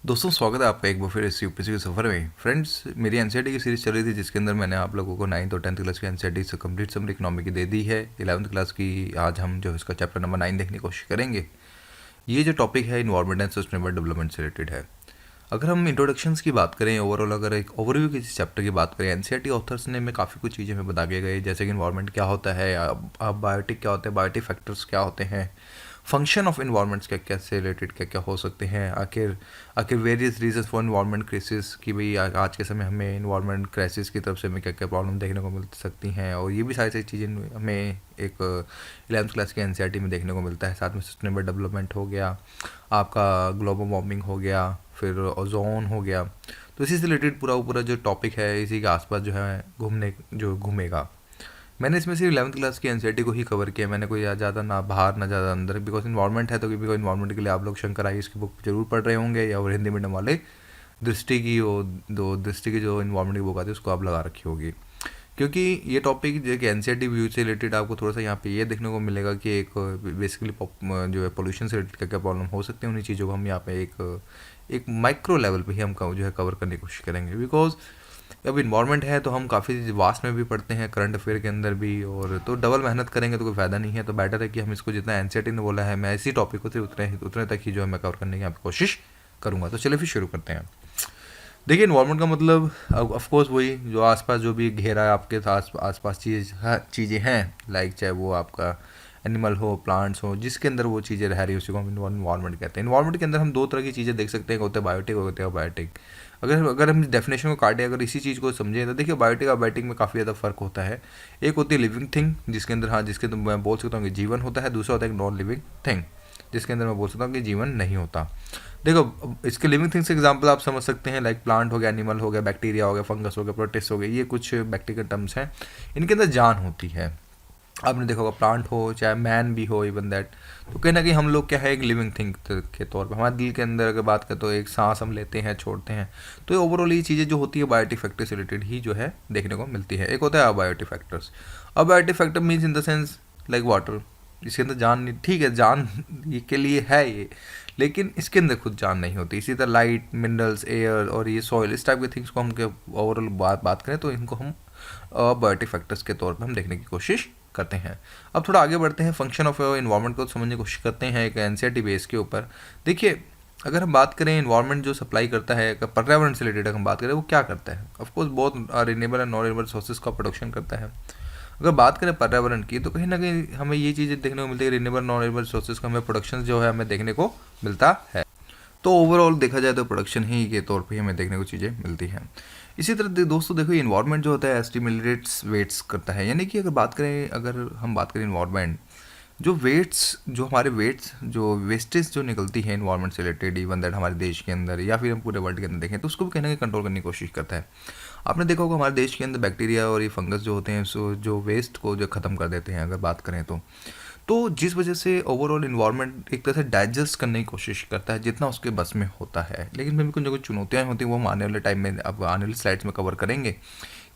दोस्तों स्वागत है आपका एक बार फिर इस यूपीएससी के सफ़र में। फ्रेंड्स, मेरी एनसीईआरटी की सीरीज़ चल रही थी जिसके अंदर मैंने आप लोगों को 9th और 10th क्लास की एनसीईआरटी से कंप्लीट समरी इकोनॉमी की दे दी है। 11th क्लास की आज हम जो इसका चैप्टर नंबर 9 देखने की कोशिश करेंगे। ये जो टॉपिक है इन्वायरमेंट एंड सस्टेनेबल डेवलपमेंट से रिलेटेड है। अगर हम इंट्रोडक्शंस की बात करें, ओवरऑल अगर एक ओवरव्यू की चैप्टर की बात करें, एनसीईआरटी ऑथर्स ने में काफ़ी कुछ चीज़ें हमें बता के गए, जैसे कि इन्वायरमेंट क्या होता है, अब बायोटिक क्या होता है, बायोटिक फैक्टर्स क्या होते हैं, फंक्शन ऑफ इन्वायरमेंट्स क्या क्या से रिलेटेड क्या क्या हो सकते हैं, आखिर आखिर various reasons for environment crisis कि भाई आज के समय हमें इन्वायरमेंट क्राइसिस की तरफ से हमें क्या क्या प्रॉब्लम देखने को मिल सकती हैं। और ये भी सारी सारी चीज़ें हमें एक 11th क्लास के एनसीईआरटी में देखने को मिलता है। साथ में सस्टेनेबल डेवलपमेंट हो गया, आपका ग्लोबल वार्मिंग हो गया, फिर ओजोन हो गया। तो इसी से रिलेटेड पूरा पूरा जो टॉपिक है इसी के आसपास जो है घूमेगा। मैंने इसमें सिर्फ 11th क्लास की एनसीईआरटी को ही कवर किया। मैंने कोई ज़्यादा ना बाहर ना ज़्यादा अंदर, बिकॉज इन्वायरमेंट है तो बिकॉज इन्वायरमेंट के लिए आप लोग शंकर आयुष की बुक जरूर पढ़ रहे होंगे, या और हिंदी मीडियम वाले दृष्टि की वो दो दृष्टि की जो इन्वायरमेंट की बुक आती है उसको आप लगा रखी होगी। क्योंकि ये टॉपिक जो कि एनसीईआरटी व्यू से रिलेटेड आपको थोड़ा सा यहाँ पे ये देखने को मिलेगा कि एक बेसिकली जो है पोल्यूशन से रिलेटेड क्या क्या प्रॉब्लम हो सकते हैं, उन्हीं चीज़ों को हम यहाँ पे एक माइक्रो लेवल पे ही हम जो है कवर करने की कोशिश करेंगे। बिकॉज अब इन्वायरमेंट है तो हम काफ़ी वास्ट में भी पढ़ते हैं, करंट अफेयर के अंदर भी, और तो डबल मेहनत करेंगे तो कोई फ़ायदा नहीं है। तो बेटर है कि हम इसको जितना एनसीईआरटी ने बोला है, मैं इसी टॉपिक को सिर्फ उतने तक ही जो है मैं कवर करने की यहाँ पे कोशिश करूँगा। तो चलिए फिर शुरू करते हैं। देखिए, इन्वायरमेंट का मतलब ऑफ कोर्स वही जो आसपास जो भी घेरा है आपके आसपास चीज़ें हैं, लाइक चाहे वो आपका एनिमल हो, प्लांट्स हो, जिसके अंदर वो चीज़ें रह रही है उसी को हम इन्वायरमेंट कहते हैं। इन्वायरमेंट के अंदर हम दो तरह की चीज़ें देख सकते हैं, होते हैं बायोटिक होते हैं बायोटिक। अगर हम डेफिनेशन को काटें, अगर इसी चीज़ को समझें तो देखिए बायोटिक और बायोटिक में काफ़ी ज़्यादा फ़र्क होता है। एक होती है लिविंग थिंग जिसके अंदर जिसके अंदर मैं बोल सकता हूँ कि जीवन होता है। दूसरा होता है नॉन लिविंग थिंग जिसके अंदर मैं बोल सकता हूँ कि जीवन नहीं होता। देखो, इसके लिविंग थिंग्स एग्जांपल आप समझ सकते हैं, लाइक प्लांट हो गया, एनिमल हो गया, बैक्टीरिया हो गया, फंगस हो गया, प्रोटिस्ट हो गया, ये कुछ बैक्टीरियल टर्म्स हैं। इनके अंदर जान होती है। आपने देखा होगा प्लांट हो चाहे मैन भी हो, इवन दैट, तो कहीं ना कहीं हम लोग क्या है एक लिविंग थिंग के तौर पर हमारे दिल के अंदर अगर बात करें तो एक सांस हम लेते हैं, छोड़ते हैं। तो ये ओवरऑल ये चीज़ें जो होती है बायोटिक फैक्टर से रिलेटेड ही जो है देखने को मिलती है। एक होता है abiotic factors. Abiotic factor means in the sense like water, इसके अंदर जान नहीं, ठीक है जान ये के लिए है ये, लेकिन इसके अंदर खुद जान नहीं होती। इसी तरह लाइट, मिनरल्स, एयर और ये सॉइल, इस टाइप के थिंग्स को हम ओवरऑल बात करें तो इनको हम बायोटिक फैक्टर्स के तौर पर हम देखने की कोशिश करते हैं। अब थोड़ा आगे बढ़ते हैं, फंक्शन ऑफ इन्वायरमेंट को समझने की कोशिश करते हैं एक एनसीईआरटी बेस के ऊपर। देखिए, अगर हम बात करें इन्वायरमेंट जो सप्लाई करता है, अगर पर्यावरण से रिलेटेड हम बात करें वो क्या करता है, ऑफकोर्स बहुत renewable and non renewable sources का प्रोडक्शन करता है। अगर बात करें पर्यावरण की तो कहीं ना कहीं हमें ये चीज़ें देखने को मिलती है, रिन्यूएबल नॉन रिन्यूएबल सोर्सेज का हमें प्रोडक्शन जो है हमें देखने को मिलता है। तो ओवरऑल देखा जाए तो प्रोडक्शन ही के तौर पे हमें देखने को चीज़ें मिलती हैं। इसी तरह दोस्तों देखो, इन्वायरमेंट जो होता है एस्टिमुलेट्स वेट्स करता है, यानी कि अगर हम बात करें इन्वायरमेंट जो वेट्स, जो हमारे वेट्स जो वेस्टेज जो निकलती है इन्वायरमेंट से रिलेटेड, इवन दैट हमारे देश के अंदर या फिर हम पूरे वर्ल्ड के अंदर देखें तो उसको भी कहीं ना कहीं कंट्रोल करने की कोशिश करता है। आपने देखा होगा हमारे देश के अंदर बैक्टीरिया और ये फंगस जो होते हैं सो जो वेस्ट को जो ख़त्म कर देते हैं अगर बात करें तो जिस वजह से ओवरऑल इन्वायरमेंट एक तरह से डाइजेस्ट करने की कोशिश करता है जितना उसके बस में होता है। लेकिन फिर भी कुछ जो कुछ चुनौतियाँ होती हैं वो हम आने वाले टाइम में, अब आने वाली स्लाइड्स में कवर करेंगे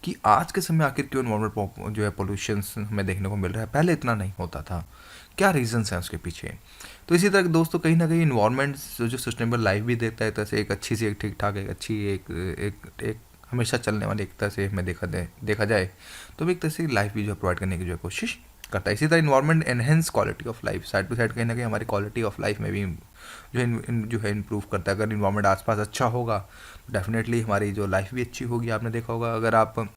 कि आज के समय आखिर क्यों इन्वायरमेंट जो है पोल्यूशन हमें देखने को मिल रहा है, पहले इतना नहीं होता था, क्या रीजंस हैं उसके पीछे। तो इसी तरह दोस्तों कहीं ना कहीं इन्वायरमेंट जो सस्टेनेबल लाइफ भी देता है, तरह एक अच्छी सी एक ठीक ठाक एक अच्छी एक हमेशा चलने वाली एक तरह से हमें देखा जाए तो भी एक तरह से लाइफ भी जो प्रोवाइड करने की जो है कोशिश करता है। इसी तरह environment enhance quality of life, side to side कहीं ना कहीं हमारी क्वालिटी ऑफ लाइफ में भी जो है इम्प्रूव करता है। अगर इन्वायरमेंट आसपास अच्छा होगा तो डेफिनेटली हमारी जो लाइफ भी अच्छी होगी। आपने देखा होगा अगर आप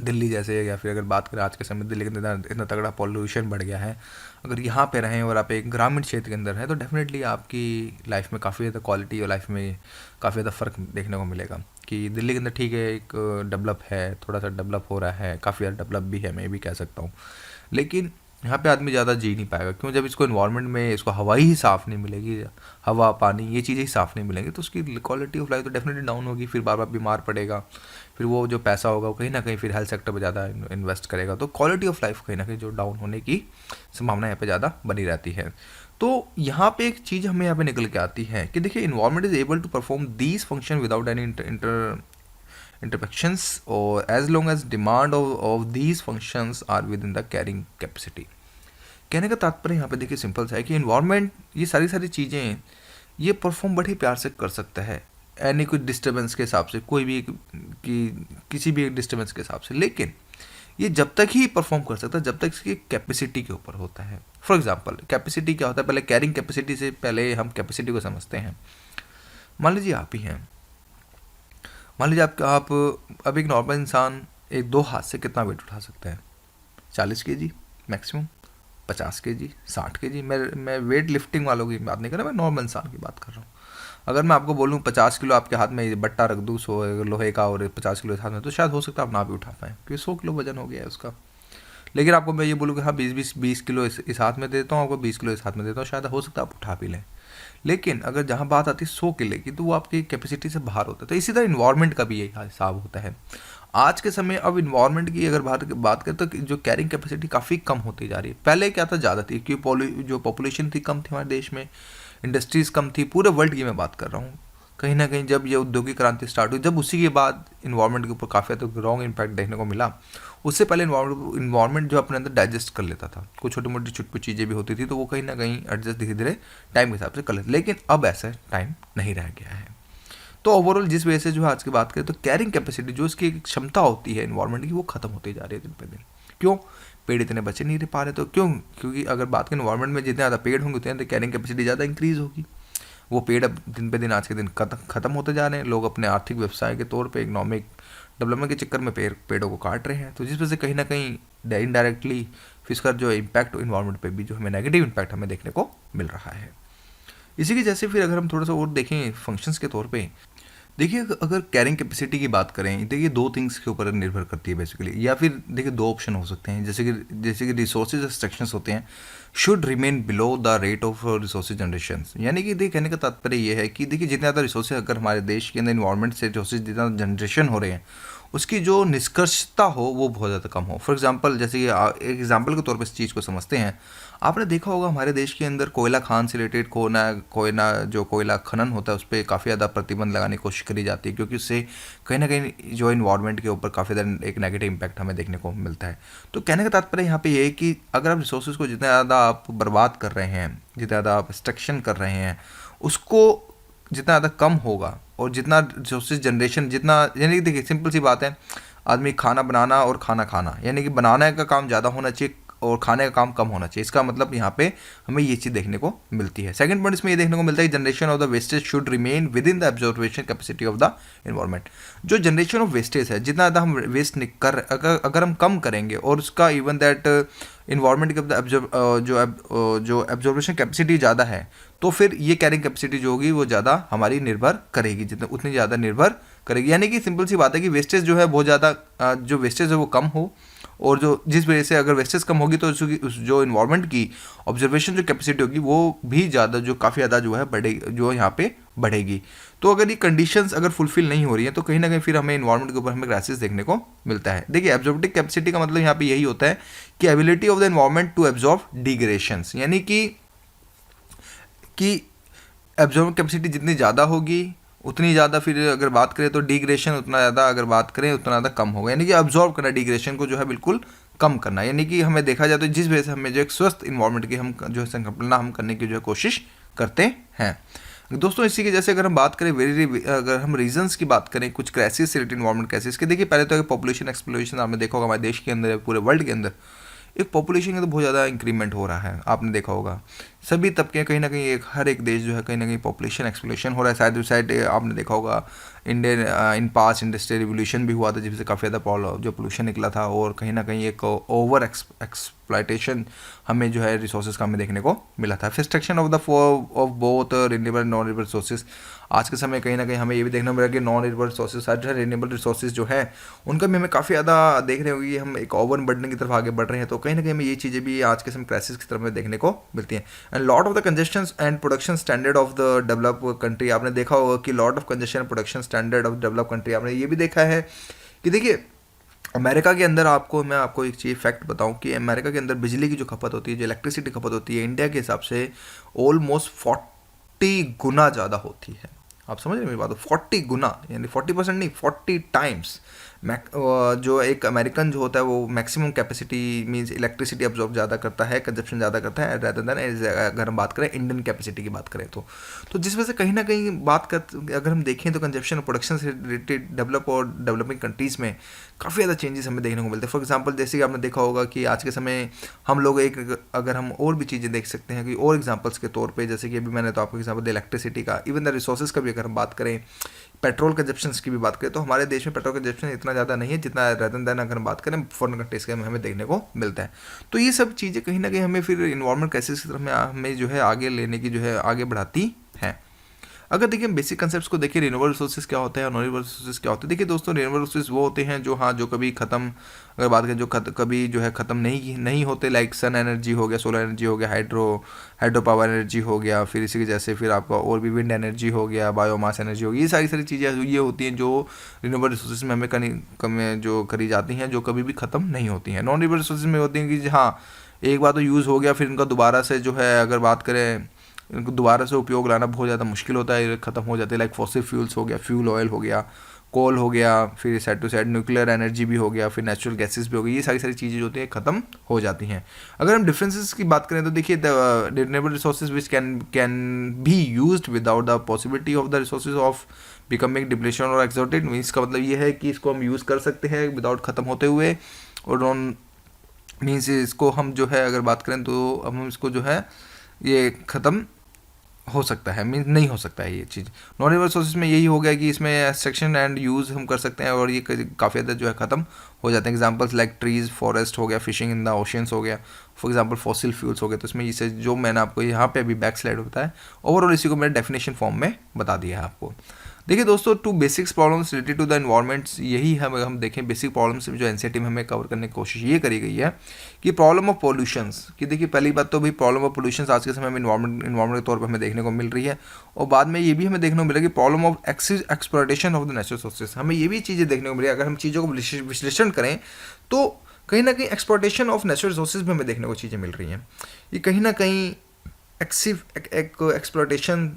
दिल्ली जैसे, या फिर अगर बात करें आज के समय दिल्ली के अंदर इतना तगड़ा पॉल्यूशन बढ़ गया है, अगर यहाँ पे रहें और आप एक ग्रामीण क्षेत्र के अंदर हैं तो डेफिनेटली आपकी लाइफ में काफ़ी ज़्यादा क्वालिटी और लाइफ में काफ़ी ज़्यादा फ़र्क देखने को मिलेगा। कि दिल्ली के अंदर ठीक है एक डेवलप है, थोड़ा सा डेवलप हो रहा है, काफ़ी ज़्यादा डेवलप भी है मैं भी कह सकता हूँ, लेकिन यहाँ पे आदमी ज़्यादा जी नहीं पाएगा। क्यों? जब इसको इन्वायरमेंट में इसको हवा ही साफ़ नहीं मिलेगी, हवा पानी ये चीज़ें ही साफ़ नहीं मिलेंगी तो उसकी क्वालिटी ऑफ लाइफ तो डेफिनेटली डाउन होगी, फिर बार बार बीमार पड़ेगा, फिर वो जो पैसा होगा वो कहीं ना कहीं फिर हेल्थ सेक्टर पर ज़्यादा इन्वेस्ट करेगा, तो क्वालिटी ऑफ लाइफ कहीं ना कहीं जो डाउन होने की संभावना यहाँ पे ज़्यादा बनी रहती है। तो यहाँ पे एक चीज़ हमें यहाँ पे निकल के आती है कि देखिए environment is able to perform these function without any interactions or as long as demand of these functions are within the carrying capacity। कहने का तात्पर्य यहाँ पे देखिए सिंपल सा है कि इन्वायरमेंट ये सारी चीज़ें ये परफॉर्म बड़े प्यार से कर सकता है एनी कुछ डिस्टर्बेंस के हिसाब से, कोई भी किसी भी डिस्टर्बेंस के हिसाब से, लेकिन ये जब तक ही परफॉर्म कर सकता है जब तक इसकी कैपेसिटी के ऊपर होता है। फॉर एग्जांपल कैपेसिटी क्या होता है, पहले कैरिंग कैपेसिटी से पहले हम कैपेसिटी को समझते हैं। मान लीजिए आप ही हैं, मान लीजिए आप अब एक नॉर्मल इंसान एक 2 हाथ से कितना वेट उठा सकता है? 40 kg मैक्सिमम, 50 kg, 60 kg। मैं वेट लिफ्टिंग वालों की बात नहीं कर रहा, मैं नॉर्मल इंसान की बात कर रहा हूँ। अगर मैं आपको बोलूँ 50 किलो आपके हाथ में बट्टा रख दूँ लोहे का और 50 किलो हाथ में, तो शायद हो सकता है आप ना भी उठा पाएँ, क्योंकि 100 किलो वजन हो गया है उसका। लेकिन आपको मैं ये बोलूँ कि हाँ 20 किलो इस हाथ में देता हूँ, आपको 20 किलो इस हाथ में देता हूँ, शायद हो सकता है आप उठा भी लें। लेकिन अगर जहाँ बात आती है 100 किलो की, तो वो आपकी कैपेसिटी से बाहर होता है। तो इसी तरह इन्वायरमेंट का भी यही हिसाब होता है। आज के समय अब इन्वायरमेंट की अगर बात करें तो जो कैरिंग कैपेसिटी काफ़ी कम होती जा रही है। पहले क्या था, ज़्यादा थी, क्योंकि जो पॉपुलेशन थी कम थी हमारे देश में, इंडस्ट्रीज़ कम थी, पूरे वर्ल्ड की मैं बात कर रहा हूँ। कहीं ना कहीं जब ये औद्योगिक क्रांति स्टार्ट हुई, जब उसी के बाद इन्वायरमेंट के ऊपर काफ़ी ज़्यादा रॉन्ग इम्पैक्ट देखने को मिला। उससे पहले इन्वायरमेंट जो अपने अंदर डाइजेस्ट कर लेता था, कुछ छोटी मोटी छुटपुट चीज़ें भी होती थी, तो वो कहीं ना कहीं एडजस्ट धीरे धीरे टाइम के हिसाब से कर लेते। लेकिन अब ऐसा टाइम नहीं रह गया है। तो ओवरऑल जिस वजह से जो है आज की बात करें तो कैरिंग कैपेसिटी जो इसकी क्षमता होती है इन्वायरमेंट की, वो खत्म होती जा रही है दिन पे दिन। क्यों? पेड़ इतने बचे नहीं रह पा रहे, तो क्यों? क्योंकि अगर बात करें इन्वायरमेंट में जितने ज़्यादा पेड़ होंगे उतने कैरिंग कैपेसिटी ज़्यादा इंक्रीज होगी। वो पेड़ अब दिन पे दिन आज के दिन खत्म होते जा रहे हैं। लोग अपने आर्थिक व्यवसाय के तौर पे इकोनॉमिक डेवलपमेंट के चक्कर में पेड़ों को काट रहे हैं। तो जिस वजह से कहीं ना कहीं इनडायरेक्टली फिर इसका जो इम्पैक्ट इन्वायरमेंट पे भी जो हमें नेगेटिव इम्पैक्ट हमें देखने को मिल रहा है। इसी की जैसे फिर अगर हम थोड़ा सा और देखें फंक्शंस के तौर पे, देखिए अगर कैरिंग कैपेसिटी की बात करें, देखिए 2 थिंग्स के ऊपर निर्भर करती है बेसिकली, या फिर देखिए 2 ऑप्शन हो सकते हैं। जैसे कि रिसोर्सेज एक्सट्रैक्शंस होते हैं, should remain below the rate of resources generation. यानी कि देखिए कहने का तात्पर्य ये है कि देखिए जितने ज़्यादा रिसोर्सेज अगर हमारे देश के अंदर इन्वायरमेंट से रिसोर्सेज जितना जनरेशन हो रहे हैं, उसकी जो निष्कर्षता हो वो बहुत ज़्यादा कम हो। फॉर एग्जांपल जैसे कि एक एग्जांपल के तौर पर इस चीज़ को समझते हैं, आपने देखा होगा हमारे देश के अंदर कोयला खान से रिलेटेड कोयला खनन होता है, उस पर काफ़ी ज़्यादा प्रतिबंध लगाने की कोशिश करी जाती है, क्योंकि उससे कहीं ना कहीं जो इन्वायरमेंट के ऊपर काफ़ी ज़्यादा एक नेगेटिव इम्पैक्ट हमें देखने को मिलता है। तो कहने का तात्पर्य यहाँ पे ये है कि अगर आप रिसोर्सेज को जितना ज़्यादा आप बर्बाद कर रहे हैं, जितना ज़्यादा आप एक्सट्रैक्शन कर रहे हैं, उसको जितना ज़्यादा कम होगा, और जितना रिसोर्सेज जनरेशन जितना, यानी कि देखिए सिंपल सी बात है, आदमी खाना बनाना और खाना खाना, यानी कि बनाने का काम ज़्यादा होना चाहिए और खाने का काम कम होना चाहिए। इसका मतलब यहाँ पे हमें ये चीज़ देखने को मिलती है। सेकंड पॉइंट इसमें ये देखने को मिलता है कि generation of the wastage should remain with in the absorption capacity of the environment. जो जनरेशन ऑफ वेस्टेज है, जितना ज़्यादा हम वेस्ट अगर हम कम करेंगे, और उसका इवन दैट इन्वायरमेंट का जो एब्जॉर्बेशन कैपेसिटी ज़्यादा है, तो फिर ये कैरिंग कैपेसिटी जो होगी वो ज़्यादा हमारी निर्भर करेगी, जितना उतनी ज़्यादा निर्भर करेगी। यानी कि सिंपल सी बात है कि वेस्टेज जो है बहुत ज़्यादा, जो वेस्टेज है वो कम हो, और जो जिस वजह से अगर वेस्टेज कम होगी तो जो इन्वायरमेंट की ऑब्जर्वेशन जो कैपेसिटी होगी वो भी ज़्यादा, जो काफ़ी ज़्यादा जो है बढ़ेगी, जो यहाँ पे बढ़ेगी। तो अगर ये कंडीशंस अगर फुलफिल नहीं हो रही है, तो कहीं ना कहीं फिर हमें इन्वायरमेंट के ऊपर हमें क्राइसिस देखने को मिलता है। देखिए एब्जॉर्बिंग कैपेसिटी का मतलब यहाँ पे यही होता है कि ability of the environment to absorb degradations, यानी कि एब्जॉर्बिंग कैपेसिटी जितनी ज़्यादा होगी उतनी ज़्यादा, फिर अगर बात करें तो डिग्रेशन उतना ज़्यादा, अगर बात करें उतना ज़्यादा कम होगा। यानी कि अब्जॉर्ब करना, डिग्रेशन को जो है बिल्कुल कम करना। यानी कि हमें देखा जाए तो जिस वजह से हमें जो एक स्वस्थ इन्वायरमेंट की हम जो है संकल्पना हम करने की जो है कोशिश करते हैं। दोस्तों इसी की जैसे अगर हम बात करें अगर हम रीजंस की बात करें, कुछ क्राइसिस रिलेटेड इन्वायरमेंट क्राइसिस के, देखिए पहले तो पॉपुलेशन एक्सप्लोरेशन आपने देखा होगा हमारे देश के अंदर, पूरे वर्ल्ड के अंदर एक पॉपुलेशन का तो बहुत ज़्यादा इंक्रीमेंट हो रहा है। आपने देखा होगा सभी तबके कहीं ना कहीं हर एक देश जो है कहीं ना कहीं पॉपुलेशन एक्सप्लोरेशन हो रहा है। साइड आपने देखा होगा इन पास इंडस्ट्रियल रिवोल्यूशन भी हुआ था, जिससे काफ़ी ज़्यादा जो पोल्यूशन निकला था, और कहीं ना कहीं एक ओवर एक्सप्लॉयटेशन हमें जो है रिसोर्सेज का हमें देखने को मिला था। Extraction of both renewable non renewable resources, आज के समय कहीं ना कहीं हमें ये भी देखना मिला कि नॉन रिन्यूएबल रिसोर्सेज जो है रिन्यूएबल रिसोर्सेज जो है उनका भी हमें काफ़ी ज़्यादा देख रहे होंगे, हम एक ओवर बढ़ने की तरफ आगे बढ़ रहे हैं। तो कहीं ना कहीं हमें ये चीज़ें भी आज के समय क्राइसिस की तरफ में देखने को मिलती हैं। And lot of the congestion and production standard of the develop country, आपने देखा होगा कि lot of congestion and production standard of develop country, आपने ये भी देखा है कि देखिए अमेरिका के अंदर मैं आपको एक चीज़ फैक्ट बताऊं कि अमेरिका के अंदर बिजली की जो खपत होती है, जो इलेक्ट्रिसिटी खपत होती है, इंडिया के हिसाब से ऑलमोस्ट 40 गुना ज़्यादा होती है। आप समझ रहे हैं मेरी बात? 40 गुना, यानी 40% नहीं, 40 टाइम्स जो एक अमेरिकन जो होता है वो maximum capacity means electricity absorb ज़्यादा करता है, कंजप्शन ज़्यादा करता है रेदर देन अगर हम बात करें इंडियन कैपेसिटी की बात करें तो जिस वजह से कहीं ना कहीं अगर हम देखें तो कंजप्शन और प्रोडक्शन से रिलेटेड डेवलप और डेवलपिंग कंट्रीज़ में काफ़ी ज़्यादा चेंजेस हमें देखने को मिलते हैं। फॉर एग्जांपल जैसे कि आपने देखा होगा कि आज के समय हम लोग अगर हम और भी चीज़ें देख सकते हैं कि और एग्जांपल्स के तौर पे, जैसे कि अभी मैंने तो आपको एग्जांपल दिया इलेक्ट्रिसिटी का, इवन द रिसोर्सेज का भी अगर हम बात करें, पेट्रोल कंजप्शन की भी बात करें, तो हमारे देश में पेट्रोल कंजप्शन इतना ज़्यादा नहीं है जितना रेदर देन अगर हम बात करें फॉरेन कंट्रीज़ के हमें देखने को मिलता है। तो ये सब चीज़ें कहीं ना कहीं हमें फिर इन्वायरमेंट क्राइसिस की तरफ हमें जो है आगे लेने की जो है आगे बढ़ाती हैं। अगर देखिए बेसिक कंसेप्ट्स को देखिए, रिन्यूएबल रिसोर्सेज क्या होता है और नॉन रिन्यूएबल रिसोर्सेज क्या होते हैं। देखिए दोस्तों, रिन्यूएबल रिसोर्सेज वो होते हैं जो कभी ख़त्म, अगर बात करें जो कभी जो है ख़त्म नहीं होते, लाइक सन एनर्जी हो गया, सोलर एनर्जी हो गया, हाइड्रो पावर एनर्जी हो गया, फिर इसी के जैसे फिर आपका और भी विंड एनर्जी हो गया, बायोमास एनर्जी हो गई। ये सारी चीज़ें ये होती हैं जो रिन्यूएबल रिसोर्सेज में हमें कम जो करी जाती हैं, जो कभी भी ख़त्म नहीं होती हैं। नॉन रिन्यूएबल रिसोर्सेज में होती हैं कि हाँ एक बार तो यूज़ हो गया, फिर इनका दोबारा से जो है अगर बात करें इनको दोबारा से उपयोग लाना बहुत ज़्यादा मुश्किल होता है, ख़त्म हो जाते हैं। लाइक फॉसिल फ्यूल्स हो गया, फ्यूल ऑयल हो गया, कोल हो गया, फिर side to side nuclear energy भी हो गया, फिर नेचुरल गैसेस भी हो गई। ये सारी चीज़ें जो होती हैं ख़त्म हो जाती हैं। अगर हम डिफरेंसेस की बात करें तो देखिए the renewable resources which can be used without the possibility of the resources of becoming depletion और एक्सॉर्टेड। इसका मतलब ये है कि इसको हम यूज़ कर सकते हैं विदाउट ख़त्म होते हुए, और नॉन मीन्स इसको हम जो है अगर बात करें तो हम इसको जो है ये ख़त्म हो सकता है, मीन नहीं हो सकता है ये चीज़। नॉन रिन्यूएबल सोर्सेज में यही हो गया कि इसमें एक्सट्रैक्शन एंड यूज़ हम कर सकते हैं और ये काफ़ी ज़्यादा जो है ख़त्म हो जाते हैं। एग्जांपल्स लाइक ट्रीज़, फॉरेस्ट हो गया, फिशिंग इन द ओशियंस हो गया, फॉर एग्जांपल फॉसिल फ्यूल्स हो गए। तो इसमें इसे जो मैंने आपको यहाँ पे अभी बैक स्लाइड होता है, ओवरऑल इसी को मैंने डेफिनेशन फॉर्म में बता दिया है आपको। देखिए दोस्तों, two basics problems related to the environments, यही हम देखें बेसिक प्रॉब्लम्स जो एनसीईआरटी में हमें कवर करने की कोशिश ये करी गई है कि प्रॉब्लम ऑफ पॉल्यूशंस की। देखिए पहली बात तो भाई प्रॉब्लम ऑफ पॉल्यूशंस आज के समय में इन्वायरमेंट के तौर पर हमें देखने को मिल रही है, और बाद में ये भी हमें देखने को मिलेगा कि problem of exploitation of the natural sources, हमें ये भी चीज़ें देखने को मिलेगी। अगर हम चीज़ों को विश्लेषण करें तो कहीं ना कहीं एक्सप्लॉयटेशन ऑफ नेचुरल रिसोर्सेज में हमें देखने को चीज़ें मिल रही हैं। ये कहीं ना कहीं एक्सप्लॉयटेशन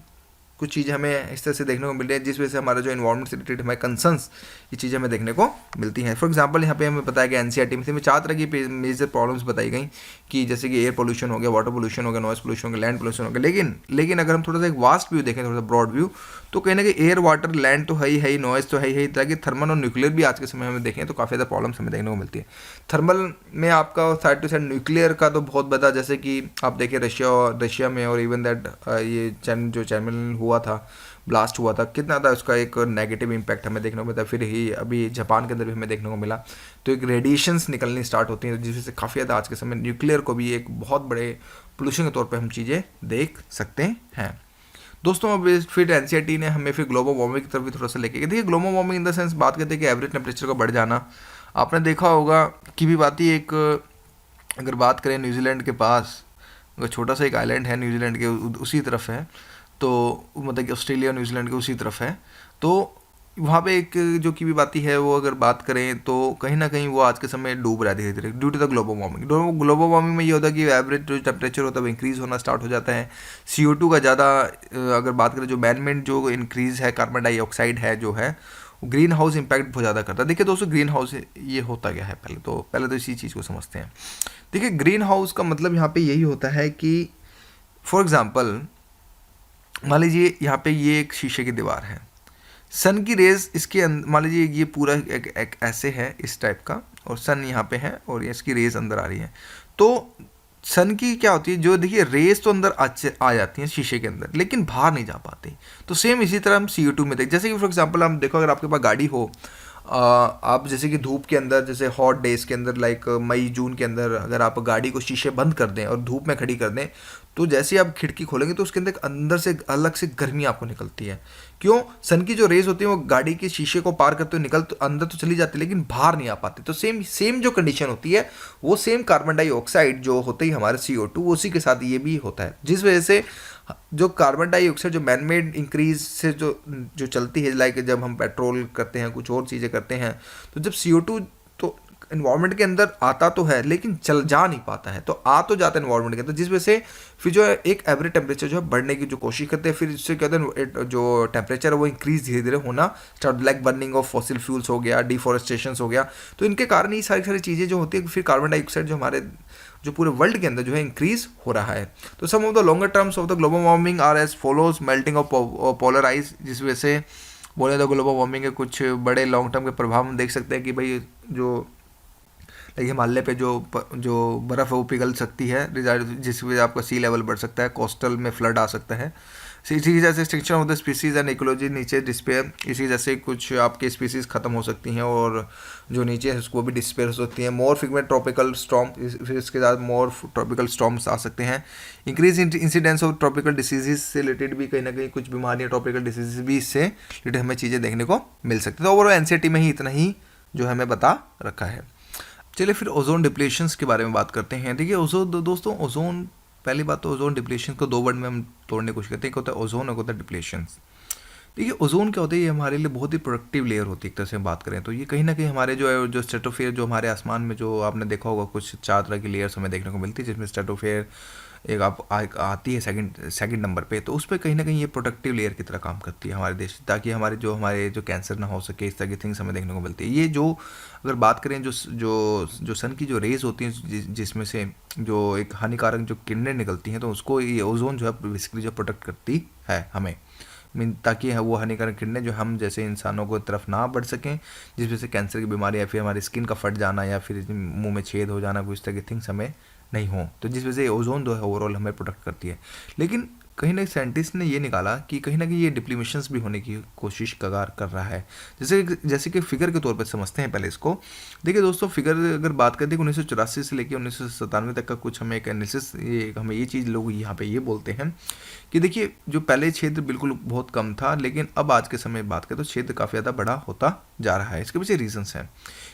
कुछ चीज़ें हमें इस तरह से देखने को मिल रही है जिस वजह से हमारा जो इन्वायरमेंट से रिलेटेड हमारे कंसर्न्स, ये चीज़ें हमें देखने को मिलती हैं। फॉर एग्जांपल यहाँ पे हमें बताया गया एनसीईआरटी में 4 तरह की मेजर प्रॉब्लम्स बताई गई कि जैसे कि एयर पोल्यूशन हो गया, वाटर पोल्यूशन हो गया, नॉइस पोल्यूशन हो गया, लैंड पोल्यूशन हो गया। लेकिन अगर हम थोड़ा सा एक वास्ट व्यू देखें, थोड़ा सा ब्रॉड व्यू, तो कहीं ना कहीं एयर, वाटर, लैंड तो है ही, नॉइस तो है ही, तरह की थर्मल और न्यूक्लियर भी आज के समय में देखें तो काफ़ी ज़्यादा प्रॉब्लम्स हमें देखने को मिलती है। थर्मल में आपका साइड टू साइड न्यूक्लियर का तो बहुत बता, जैसे कि आप देखिए रशिया में, और इवन दैट ये जो चैनल हुआ था, ब्लास्ट हुआ था, कितना था उसका एक नेगेटिव इम्पैक्ट हमें देखने को मिलता है। फिर ही अभी जापान के अंदर भी हमें देखने को मिला, तो एक रेडिएशंस निकलनी स्टार्ट होती हैं, जिस वजह से काफ़ी ज़्यादा आज के समय न्यूक्लियर को भी एक बहुत बड़े पोल्यूशन के तौर पे हम चीज़ें देख सकते हैं। दोस्तों अब फिर एनसीईआरटी ने हमें फिर ग्लोबल वार्मिंग की तरफ भी थोड़ा सा लेके गया। देखिए global warming in the sense बात करते हैं कि एवरेज टेम्परेचर का बढ़ जाना। आपने देखा होगा कि भी बात ही एक, अगर बात करें न्यूजीलैंड के पास, अगर छोटा सा एक आइलैंड है न्यूजीलैंड के उसी तरफ है, तो मतलब कि ऑस्ट्रेलिया और न्यूजीलैंड के उसी तरफ है, तो वहाँ पे एक जो की भी बाती है वो अगर बात करें तो कहीं ना कहीं वो आज के समय डूब रहा है धीरे धीरे due to the global warming. Global warming में ये होता है कि एवरेज जो टेम्परेचर होता है वो इंक्रीज़ होना स्टार्ट हो जाता है। CO2 का ज़्यादा अगर बात करें, जो मैनमेड जो इंक्रीज़ है, कार्बन डाइऑक्साइड है जो है, ग्रीन हाउस इम्पैक्ट बहुत ज़्यादा करता है। देखिए दोस्तों, ग्रीन हाउस ये होता क्या है, पहले तो इसी चीज़ को समझते हैं। देखिए ग्रीन हाउस का मतलब यहाँ पे यही होता है कि फॉर एग्जांपल मान लीजिए यहाँ पे ये एक शीशे की दीवार है, सन की रेज इसके मान लीजिए ये पूरा एक ऐसे है इस टाइप का, और सन यहाँ पे है और ये इसकी रेज अंदर आ रही है। तो सन की क्या होती है, जो देखिए रेज तो अंदर आ जाती हैं शीशे के अंदर, लेकिन बाहर नहीं जा पाती। तो सेम इसी तरह हम CO2 में जैसे कि फॉर एग्जांपल हम देखो, अगर आपके पास गाड़ी हो, आप जैसे कि धूप के अंदर, जैसे हॉट डेज़ के अंदर, लाइक मई जून के अंदर, अगर आप गाड़ी को शीशे बंद कर दें और धूप में खड़ी कर दें, तो जैसे ही आप खिड़की खोलेंगे तो उसके अंदर से अलग से गर्मी आपको निकलती है। क्यों? सन की जो रेज होती है वो गाड़ी के शीशे को पार करते हुए अंदर तो चली जाती है, लेकिन बाहर नहीं आ पाती। तो सेम जो कंडीशन होती है, वो सेम कार्बन डाइऑक्साइड जो होते ही हमारे CO2, उसी के साथ ये भी होता है, जिस वजह से जो कार्बन डाइऑक्साइड जो मैनमेड इंक्रीज से जो चलती है, लाइक जब हम पेट्रोल करते हैं, कुछ और चीज़ें करते हैं, तो जब CO2 तो इन्वायरमेंट के अंदर आता तो है लेकिन चल जा नहीं पाता है, तो आ तो जाता है इन्वायरमेंट के अंदर, जिस वजह से फिर जो है एक एवरेज टेम्परेचर जो है बढ़ने की जो कोशिश करते हैं, फिर इससे क्या होता है जो टेम्परेचर है वो इंक्रीज धीरे धीरे होना start, black burning of fossil fuels हो गया, डिफॉरेस्टेशन हो गया, तो इनके कारण ये सारी सारी चीज़ें जो होती है फिर कार्बन डाइऑक्साइड जो हमारे जो पूरे वर्ल्ड के अंदर जो है इंक्रीज हो रहा है। तो some of the longer terms of the global warming are as follows, melting of polar ice, जिस वजह से बोले तो ग्लोबल वार्मिंग के कुछ बड़े लॉन्ग टर्म के प्रभाव हम देख सकते हैं कि भाई जो हिमालय पे जो बर्फ़ है वो पिघल सकती है, जिस वजह से आपका सी लेवल बढ़ सकता है, कोस्टल में फ्लड आ सकता है। इसी जैसे extinction of the species and ecology नीचे डिस्पेयर, इसी जैसे कुछ आपके स्पीसीज खत्म हो सकती हैं और जो नीचे है उसको भी डिस्पेयर हो सकती हैं। मोर फ्रीक्वेंट ट्रॉपिकल स्टॉर्म, फिर इसके साथ मोर ट्रॉपिकल स्टॉर्म्स आ सकते हैं। Increase incidence of tropical diseases से रिलेटेड भी कहीं ना कहीं कुछ बीमारियाँ, ट्रॉपिकल डिसीजेज भी इससे रिलेटेड हमें चीज़ें देखने को मिल सकती है। तो ओवरऑल एनसीईआरटी में ही इतना ही जो हमें बता रखा है। चलिए फिर ओजोन डिप्लेशंस के बारे में बात करते हैं। देखिए ओजोन दोस्तों, ओजोन पहली बात तो ओजोन डिप्लेशन को 2 वर्ड में हम तोड़ने की कोशिश करते हैं, एक होता है ओजोन, एक होता है डिप्लेशंस। देखिए ओजोन क्या होता है, ये हमारे लिए बहुत ही प्रोडक्टिव लेयर होती है एक तरह से हम बात करें तो। ये कहीं ना कहीं हमारे जो स्ट्रेटोफेयर, जो हमारे आसमान में जो आपने देखा होगा कुछ 4 तरह की लेयर्स हमें देखने को मिलती है, जिसमें स्ट्रेटोफेयर एक आती है सेकंड नंबर पे, तो उस पर कहीं ना कहीं ये प्रोटेक्टिव लेयर की तरह काम करती है हमारे देश, ताकि हमारे जो कैंसर ना हो सके, इस तरह की थिंग्स हमें देखने को मिलती है। ये जो अगर बात करें जो सन की जो रेज होती हैं, जिसमें से जो एक हानिकारक जो किरणें निकलती हैं, तो उसको ये ओजोन जो है बेसिकली जो प्रोटेक्ट करती है हमें, ताकि वो हानिकारक किरणें जो हम जैसे इंसानों को तरफ ना बढ़ सकें, जिस वजह से कैंसर की बीमारी या फिर हमारी स्किन का फट जाना या फिर मुंह में छेद हो जाना, कुछ तरह की थिंग्स हमें नहीं हो, तो जिस वजह से ओजोन जो है ओवरऑल हमें प्रोटेक्ट करती है। लेकिन कहीं ना साइंटिस्ट ने ये निकाला कि कहीं ना कहीं ये डिप्लीमेशंस भी होने की कोशिश कगार कर रहा है। जैसे कि फिगर के तौर पर समझते हैं पहले इसको। देखिए दोस्तों, फिगर अगर बात करते हैं 1984 से लेकर 1997 तक का कुछ हमें एक एनालिसिस, ये हमें ये चीज़ लोग यहाँ पे ये बोलते हैं कि देखिए जो पहले क्षेत्र बिल्कुल बहुत कम था, लेकिन अब आज के समय बात करें तो क्षेत्र काफ़ी ज़्यादा बड़ा होता जा रहा है। इसके पीछे रीजंस हैं,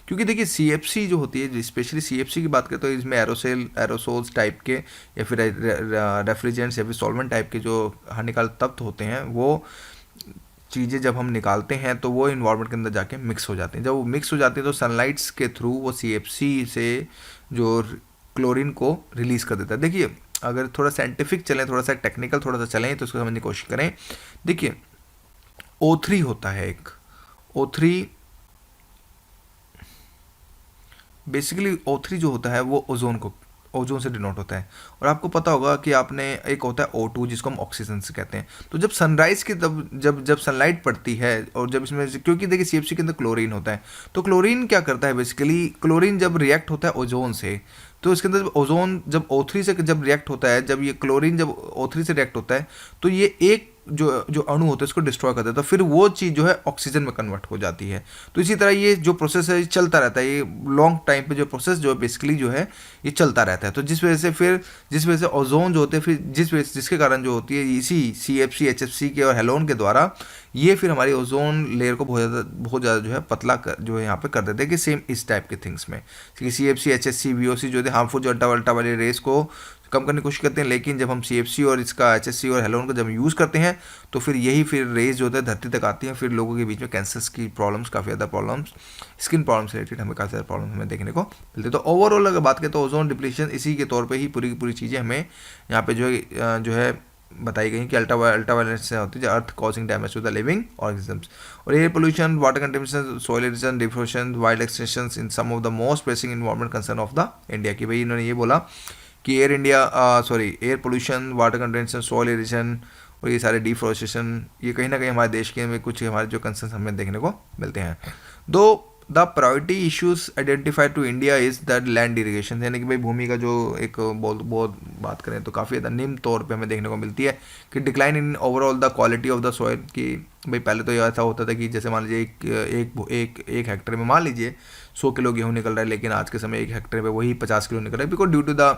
क्योंकि देखिए सीएफसी जो होती है, स्पेशली सीएफसी की बात करें तो इसमें एरोसोल्स टाइप के या फिर रेफ्रिजरेंट्स या फिर सॉल्वेंट टाइप के जो हानिकारक तत्व होते हैं, वो चीज़ें जब हम निकालते हैं तो वो इन्वायरमेंट के अंदर जाके मिक्स हो जाते हैं। जब वो मिक्स हो जाते हैं तो सनलाइट्स के थ्रू वो सीएफसी से जो क्लोरीन को रिलीज़ कर देता है। देखिए अगर थोड़ा साइंटिफिक चलें, थोड़ा सा टेक्निकल थोड़ा सा चलें तो उसको समझने की कोशिश करें। देखिए O3 होता है एक, O3 बेसिकली O3 जो होता है वो ओजोन से डिनोट होता है। और आपको पता होगा कि आपने एक होता है O2 जिसको हम ऑक्सीजन से कहते हैं। तो जब सनराइज की जब सनलाइट पड़ती है और जब इसमें, क्योंकि देखिए सीएफसी के अंदर क्लोरीन होता है, तो क्लोरीन क्या करता है बेसिकली, क्लोरीन जब रिएक्ट होता है ओजोन से, तो इसके अंदर ओजोन जब O3 से जब रिएक्ट होता है, जब ये क्लोरीन जब O3 से रिएक्ट होता है तो ये एक जो अणु होता है उसको डिस्ट्रॉय कर देता है, फिर वो चीज़ जो है ऑक्सीजन में कन्वर्ट हो जाती है। तो इसी तरह ये जो प्रोसेस है ये चलता रहता है, ये लॉन्ग टाइम पे जो प्रोसेस जो है बेसिकली जो है ये चलता रहता है। तो जिस वजह से ओजोन जो होते हैं, फिर जिसके कारण जो होती है इसी CFC HFC के और हेलोन के द्वारा ये फिर हमारी ओजोन लेयर को बहुत ज़्यादा जो है पतला जो है यहाँ पे कर देते हैं कि सेम इस टाइप के थिंग्स में, क्योंकि CFC HFC VOC जो है हार्मफुल जो अल्ट्रा वाले रेस को कम करने की कोशिश करते हैं, लेकिन जब हम CFC और इसका HFC और हेलोन को जब यूज़ करते हैं तो फिर यही फिर रेज जो होता है धरती तक आती हैं, फिर लोगों के बीच में कैंसर्स की प्रॉब्लम्स, काफ़ी ज़्यादा प्रॉब्लम्स, स्किन प्रॉब्लम्स रिलेटेड हमें काफ़ी ज़्यादा प्रॉब्लम हमें देखने को मिलती है। तो ओवरऑल अगर बात करें तो ओजोन डिप्लीशन इसी के तौर पर ही पूरी की पूरी चीज़ें हमें यहाँ पे जो है बताई गई कि अल्ट्रावायलेट से होती है earth causing damage to the living organisms. और air pollution, water contamination, soil erosion, deforestation, wild extension in some of the most pressing environment concern of the India. कि भाई इन्होंने ये बोला कि air pollution, water contamination, soil erosion और ये सारे डिफोरेस्टेशन, ये कहीं ना कहीं हमारे देश के में कुछ हमारे जो कंसर्न हमें देखने को मिलते हैं। दो the priority issues identified to India is that land irrigation, यानी कि भाई भूमि का जो एक बहुत बात करें तो काफ़ी ज़्यादा निम्न तौर पे हमें देखने को मिलती है कि decline in overall the quality of the soil. कि भाई पहले तो ये ऐसा होता था कि जैसे मान लीजिए एक हेक्टेयर में मान लीजिए 100 किलो गेहूँ निकल रहा है, लेकिन आज के समय एक हेक्टेयर पे वही 50 किलो निकल रहा है, because due to the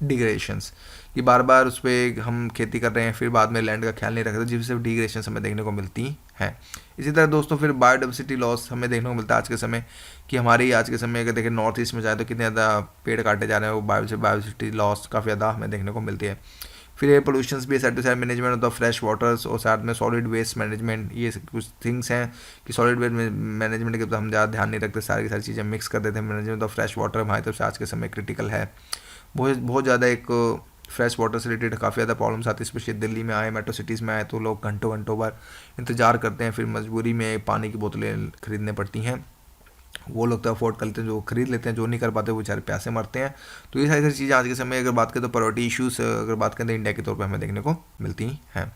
degradations, कि बार बार उस पर हम खेती कर रहे हैं, फिर बाद में लैंड का ख्याल नहीं रखते, जिससे डिग्रेडेशन हमें देखने को मिलती हैं। इसी तरह दोस्तों फिर बायोडाइवर्सिटी लॉस हमें देखने को मिलता है आज के समय, कि हमारी आज के समय अगर देखें नॉर्थ ईस्ट में जाए तो कितने ज़्यादा पेड़ काटे जा रहे हैं, वो बायोडाइवर्सिटी लॉस काफ़ी ज़्यादा हमें देखने को मिलती है। फिर एयर पोल्यूशन भी side to side management of the fresh waters, और साथ में सॉलिड वेस्ट मैनेजमेंट, ये कुछ थिंग्स हैं कि सॉलिड वेस्ट मैनेजमेंट के तो हम ज़्यादा ध्यान नहीं रखते, सारी की सारी चीज़ें मिक्स कर देते हैं। मैनेजमेंट ऑफ फ्रेश वाटर हमारी तरफ से आज के समय क्रिटिकल है, बहुत ज़्यादा एक फ्रेश वाटर से रिलेटेड काफ़ी ज़्यादा प्रॉब्लम्स आती है, स्पेशली दिल्ली में आए, मेट्रो सिटीज़ में आए तो लोग घंटों घंटों बार इंतज़ार करते हैं, फिर मजबूरी में पानी की बोतलें खरीदने पड़ती हैं। वो लोग तो अफोर्ड करते हैं, जो खरीद लेते हैं, जो नहीं कर पाते वो बेचारे प्यासे मरते हैं। तो ये सारी चीज़ें आज के समय अगर बात करें तो प्रायोरिटी इशूज़ अगर बात करें तो इंडिया के तौर पर हमें देखने को मिलती हैं।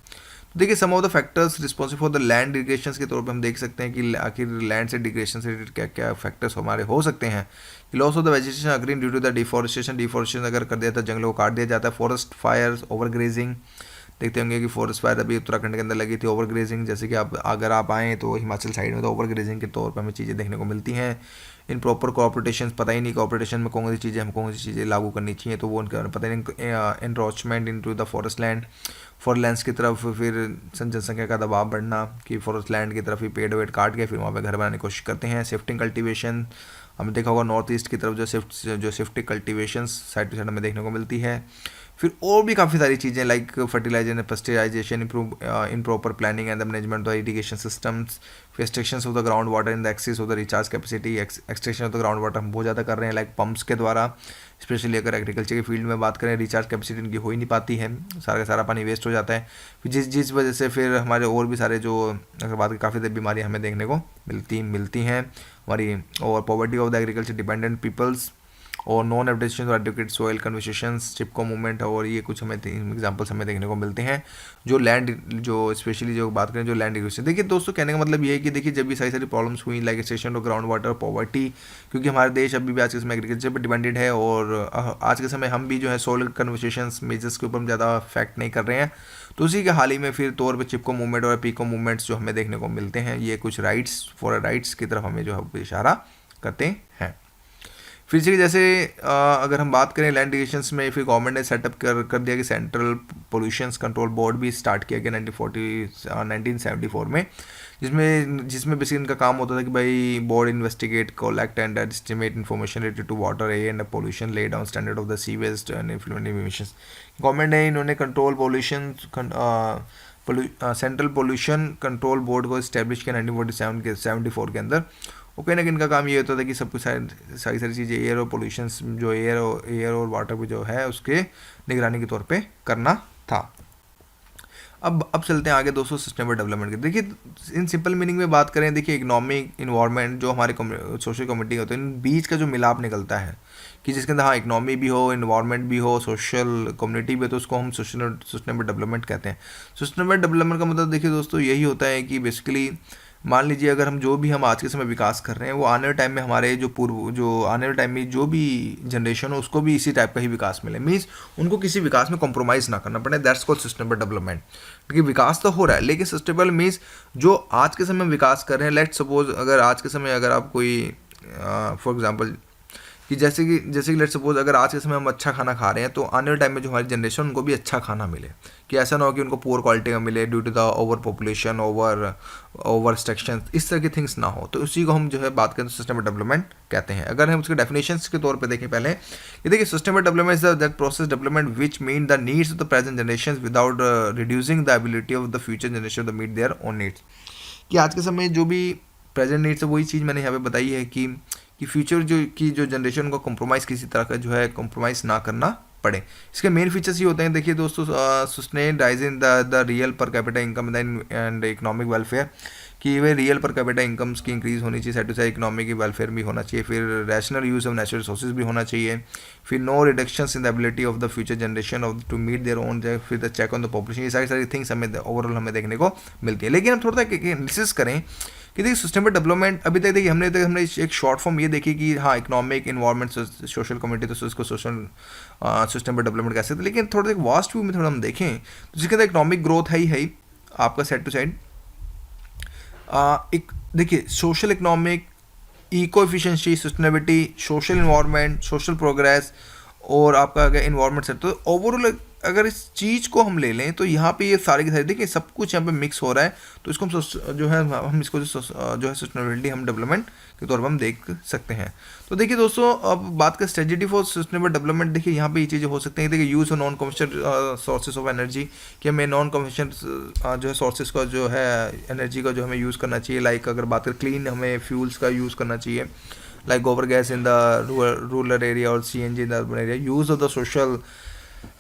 तो देखिए some of the factors responsible for the land degradation के तौर पे हम देख सकते हैं कि आखिर लैंड से डिग्रेडेशन से रिलेटेड क्या क्या फैक्टर्स हमारे हो सकते हैं। लॉस ऑफ द वेजिटेशन अग्रीन ड्यू टू द डिफॉरेस्टेशन अगर कर दिया था, जंगलों को काट दिया जाता है। फॉरेस्ट फायर्स, ओवरग्रेजिंग, देखते होंगे कि फॉरेस्ट फायर अभी उत्तराखंड के अंदर लगी थी, ओवरग्रेजिंग, जैसे कि आप अगर आप आएँ तो हिमाचल साइड में तो ओवरग्रेजिंग के तौर पर हमें चीज़ें देखने को मिलती हैं। इन प्रॉपर कोऑपरेशन, पता ही नहीं कोऑपरेशन में कौन सी चीज़ें हम कौन सी चीज़ें लागू करनी चाहिए, तो वो उनका पता नहीं। Encroachment into the forest land, forest lands की तरफ फिर जनसंख्या का दबाव बढ़ना कि फॉरेस्ट लैंड की तरफ ही पेड़ वेड़ काट के फिर वहाँ पे घर बनाने की कोशिश करते हैं। शिफ्टिंग कल्टीवेशन, हमने देखा होगा नॉर्थ ईस्ट की तरफ जो shifting cultivation side to side हमें देखने को मिलती है। फिर और भी काफ़ी सारी चीज़ें like fertiliser, pesticization, improper planning and the management of irrigation systems, फिर extraction of the ground water in the excess of the recharge capacity, extraction of the ground water हम बहुत ज़्यादा कर रहे हैं लाइक पंप्स के द्वारा, specially अगर एग्रीकल्चर की फील्ड में बात करें, रिचार्ज कैपेसिटी इनकी हो ही नहीं पाती है, सारा का सारा पानी वेस्ट हो जाता है, फिर जिस वजह से फिर हमारे और भी सारे जो अगर बात करें काफ़ी बीमारियाँ हमें देखने को मिलती हैं हमारी, और poverty of the agriculture dependent peoples, और नॉन एडिशन और educate soil conversations, Chipko movement, और ये कुछ हमें एग्जांपल्स हमें देखने को मिलते हैं जो लैंड, जो स्पेशली जो बात करें जो लैंड डिग्रेडेशन। देखिए दोस्तों, कहने का मतलब ये है कि देखिए जब भी सारी प्रॉब्लम्स हुई like extraction of ground water, poverty, क्योंकि हमारा देश अभी भी आज के समय एग्रीकल्चर पर डिपेंडेड है, और आज के समय हम भी जो है सॉइल कन्वर्सेशंस मेजर्स के ऊपर ज़्यादा फैक्ट नहीं कर रहे हैं, तो उसी के हाल ही में फिर तौर पर चिपको मूवमेंट और पीको मूवमेंट्स जो हमें देखने को मिलते हैं, ये कुछ राइट्स फॉर राइट्स की तरफ हमें जो है इशारा करते हैं। फिर जैसे अगर हम बात करें लैंड डिग्रेडेशन में, फिर गवर्नमेंट ने सेटअप कर दिया कि सेंट्रल पोल्यूशन कंट्रोल बोर्ड भी स्टार्ट किया गया 1974 में, जिसमें बेसिकली इनका काम होता था कि भाई board investigate, collect and estimate information related to water, air and pollution, lay down standard of the sea waste and influent emissions. Government ने इन्होंने control pollution central pollution control board को इस्टेब्लिश किया 1974 के अंदर। और कहीं ना कहीं इनका काम ये होता था कि सब कुछ सारी चीज़ें एयर और पोल्यूशन जो एयर और वाटर भी जो है उसके निगरानी के तौर पे करना था। अब चलते हैं आगे दोस्तों सस्टेनेबल डेवलपमेंट के। देखिए इन सिंपल मीनिंग में बात करें, देखिए इकोनॉमिक, इन्वायरमेंट, जो हमारे सोशल कम्युनिटी होते हैं, इन बीच का जो मिलाप निकलता है कि जिसके अंदर हाँ इकोनॉमी भी हो, इन्वायरमेंट भी हो, सोशल कम्युनिटी भी हो, तो उसको हम सस्टेनेबल डेवलपमेंट कहते हैं। सस्टेनेबल डेवलपमेंट का मतलब देखिए दोस्तों यही होता है कि बेसिकली मान लीजिए अगर हम आज के समय विकास कर रहे हैं, वो आने वाले टाइम में हमारे जो आने वाले टाइम में जो भी जनरेशन हो उसको भी इसी टाइप का ही विकास मिले, मीन्स उनको किसी विकास में कॉम्प्रोमाइज़ ना करना पड़े। That's called sustainable development. क्योंकि विकास तो हो रहा है लेकिन सस्टेनेबल मीन्स जो आज के समय विकास कर रहे हैं, लेट्स सपोज अगर आज के समय अगर आप कोई फॉर एग्जाम्पल कि जैसे कि लेट्स सपोज अगर आज के समय हम अच्छा खाना खा रहे हैं तो आने वाले टाइम में जो हमारी जनरेशन उनको भी अच्छा खाना मिले, कि ऐसा ना हो कि उनको पुअर क्वालिटी का मिले due to the over population, over extraction, इस तरह की थिंग्स ना हो। तो उसी को हम जो है बात करें तो सस्टेनेबल डेवलपमेंट कहते हैं। अगर हम उसके डेफिनेशंस के तौर पे देखें पहले, ये देखिए sustainable development is that process development which meet the needs of the present generation without reducing the ability of the future generation to meet their own needs. कि आज के समय जो भी प्रेजेंट नीड्स है वही चीज़ मैंने यहाँ पे बताई है कि फ्यूचर जो जनरेशन को कॉम्प्रोमाइज़ किसी तरह का जो है कॉम्प्रोमाइज़ ना करना पड़े। इसके मेन फीचर्स ये होते हैं, देखिए दोस्तों, sustain rise in the real per capita income and economic welfare, कि वे रियल पर कैपिटा इनकम्स की इंक्रीज़ होनी चाहिए, साइड टू साइड इकोनॉमिक की वेलफेयर भी होना चाहिए, फिर rational use of natural resources भी होना चाहिए, फिर no reductions in the ability of the future generation of to meet their own, फिर the check on the population, ये सारी थिंग्स हमें ओवरऑल हमें देखने को मिलती है। लेकिन हम थोड़ा सा एनालिसिस करें कि देखिए सस्टेनेबल डेवलपमेंट अभी तक देखिए हमने एक शॉर्ट फॉर्म ये देखी कि हाँ इकोनॉमिक, इन्वायरमेंट, सोशल कम्युनिटी, तो इसको सोशल सस्टेनेबल डेवलपमेंट कह सकते हैं। लेकिन थोड़ा सा वास्ट व्यू में थोड़ा हम देखें तो जिसके अंदर इकोनॉमिक ग्रोथ है ही आपका साइड टू साइड, एक देखिए social economic, eco efficiency, sustainability, social environment, social progress, और आपका अगर इन्वायरमेंट सेट, तो ओवरऑल अगर इस चीज़ को हम ले लें तो यहाँ पे ये सारे के सारे देखिए सब कुछ यहाँ पे मिक्स हो रहा है, तो इसको जो है हम इसको जो है सस्टेनेबिलिटी हम डेवलपमेंट के तौर पर हम देख सकते हैं। तो देखिए दोस्तों, अब बात करें स्ट्रेटेजी फॉर सस्टेनेबल डेवलपमेंट, देखिए यहाँ पे ये चीज़ें हो सकती हैं। देखिए use of non commercial sources of energy, कि हमें नॉन कमर्शियल जो है सोर्सेज का जो है एनर्जी का जो हमें यूज़ करना चाहिए। लाइक अगर बात करें क्लीन हमें फ्यूल्स का यूज़ करना चाहिए, like gobar gas in the rural area और CNG in the urban area. Use of the social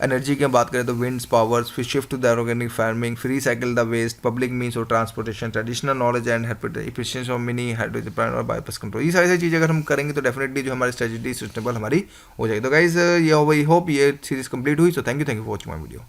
energy की हम बात करें तो विंड्स पावर्स, फिर shift to the organic farming, free cycle the waste, public means of transportation, traditional knowledge and efficiency of mini hydrogen plant और bypass control. ये सारी चीज़ें अगर हम करेंगे तो डेफिनेटली जो हमारी स्ट्रेटेजी सस्टेनेबल हमारी हो जाएगी। तो गाइज ये होप ये सीरीज कंप्लीट हुई। So thank you for watching my video.